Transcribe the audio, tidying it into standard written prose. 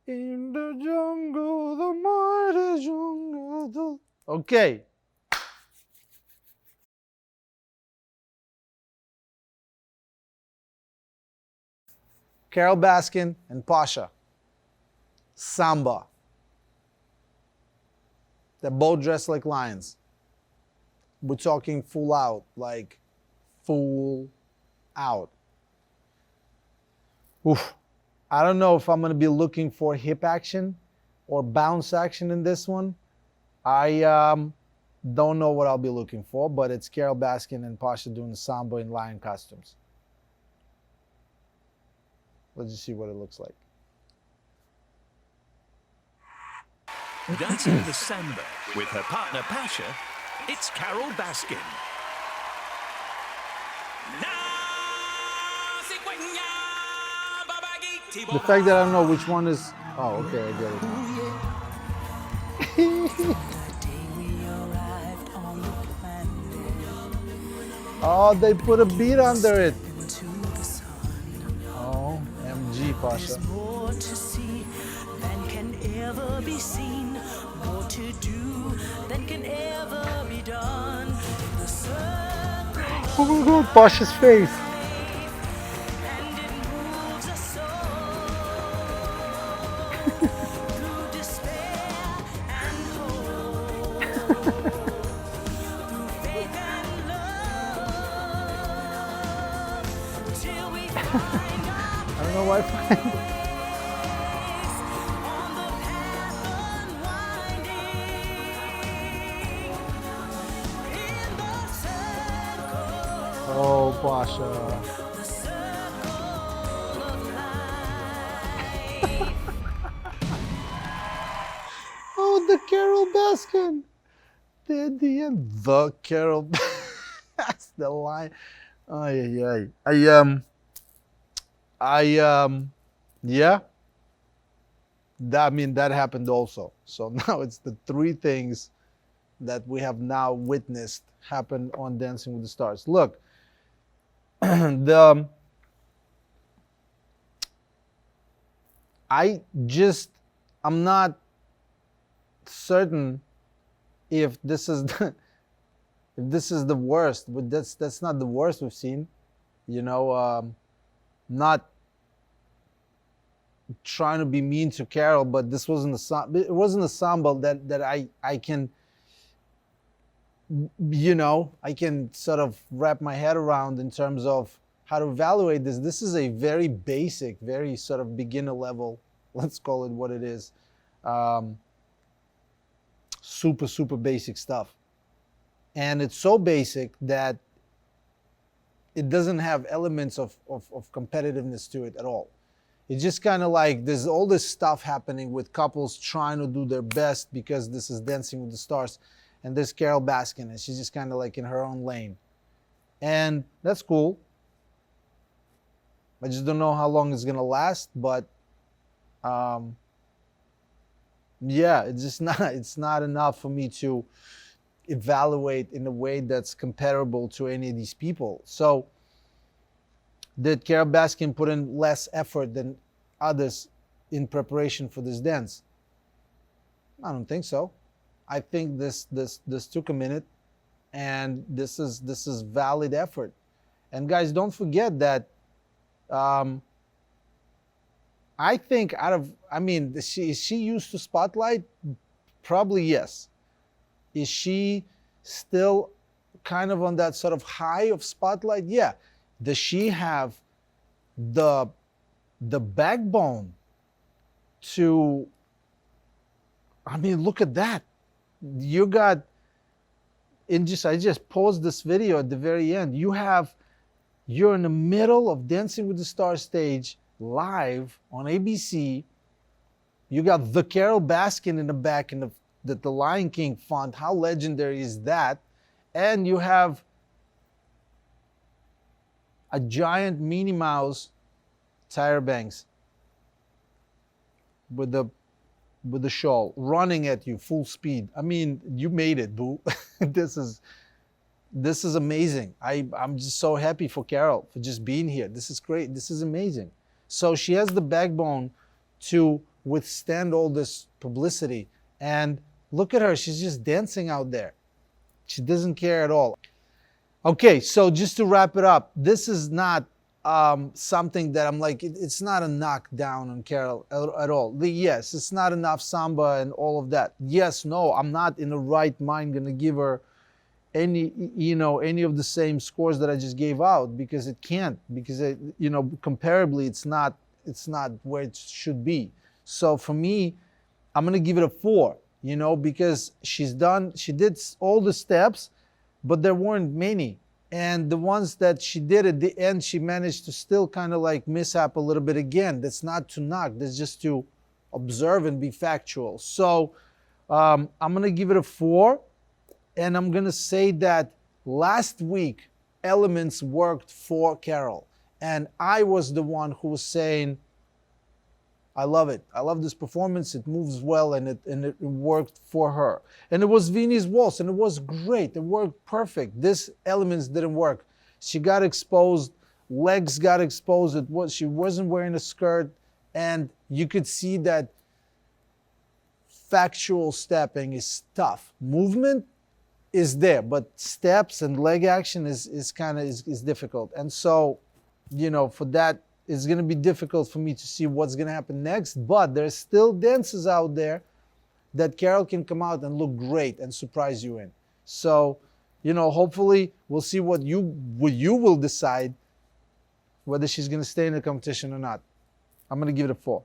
In the jungle, the mighty jungle. Okay. Carole Baskin and Pasha. Samba. They're both dressed like lions. We're talking full out, like full out. Oof. I don't know if I'm going to be looking for hip action or bounce action in this one. I don't know what I'll be looking for, but it's Carole Baskin and Pasha doing the Samba in lion costumes. Let's just see what it looks like. Dancing the Samba with her partner Pasha, it's Carole Baskin. The fact that I don't know which one is... Oh, okay, I get it. Oh, they put a beat under it. Oh, MG, Pasha. More to see than can ever be seen, more to do than can ever be done. The circle Oh my God, Pasha's face. and it moves us so through despair and hope, through faith and love, till we find our I don't know why. on the path unwinding in the circle, Oh, Pasha. the circle of life. Oh, the Carole Baskin. The end. The Carole. That's the line. Oh, yeah. Yeah. I mean, that happened also. So now it's the three things that we have now witnessed happen on Dancing with the Stars. Look, I'm not certain if this is the worst, but that's not the worst we've seen. You know, not trying to be mean to Carole, but this wasn't it wasn't a samba that I can, you know, I can sort of wrap my head around in terms of how to evaluate this. This is a very basic, very sort of beginner level, let's call it what it is, super basic stuff. And it's so basic that it doesn't have elements of competitiveness to it at all. It's just kind of like there's all this stuff happening with couples trying to do their best because this is Dancing with the Stars. And there's Carole Baskin, and she's just kind of like in her own lane. And that's cool. I just don't know how long it's going to last, but yeah, it's not enough for me to evaluate in a way that's comparable to any of these people. So did Carole Baskin put in less effort than others in preparation for this dance? I don't think so. I think this took a minute, and this is valid effort. And guys, don't forget that I think is she used to spotlight? Probably yes. Is she still kind of on that sort of high of spotlight? Yeah. Does she have the backbone to, I mean, look at that. You got, I just paused this video at the very end. You're in the middle of Dancing with the Stars stage, live on ABC. You got the Carole Baskin in the back in the Lion King font. How legendary is that? And you have a giant Minnie Mouse, Tyra Banks, with the shawl, running at you full speed. I mean, you made it, boo. This is amazing. I'm just so happy for Carole for just being here. This is great. This is amazing. So she has the backbone to withstand all this publicity. And look at her, she's just dancing out there. She doesn't care at all. Okay, so just to wrap it up, this is not something that I'm like, it's not a knockdown on Carole at all. Yes, it's not enough Samba and all of that. Yes, no, I'm not in the right mind gonna give her any of the same scores that I just gave out, because it can't, because comparably it's not where it should be. So for me, I'm gonna give it a 4, because she did all the steps, but there weren't many. And the ones that she did at the end, she managed to still kind of like mishap a little bit again. That's not to knock, that's just to observe and be factual. So I'm gonna give it a 4. And I'm gonna say that last week, elements worked for Carole. And I was the one who was saying, I love it. I love this performance. It moves well, and it worked for her. And it was Vinny's waltz, and it was great. It worked perfect. This elements didn't work. She got exposed, legs got exposed. She wasn't wearing a skirt, and you could see that factual stepping is tough. Movement is there, but steps and leg action is difficult. And so, for that, it's going to be difficult for me to see what's going to happen next. But there's still dances out there that Carole can come out and look great and surprise you in. So, hopefully we'll see what you will decide whether she's going to stay in the competition or not. I'm going to give it a 4.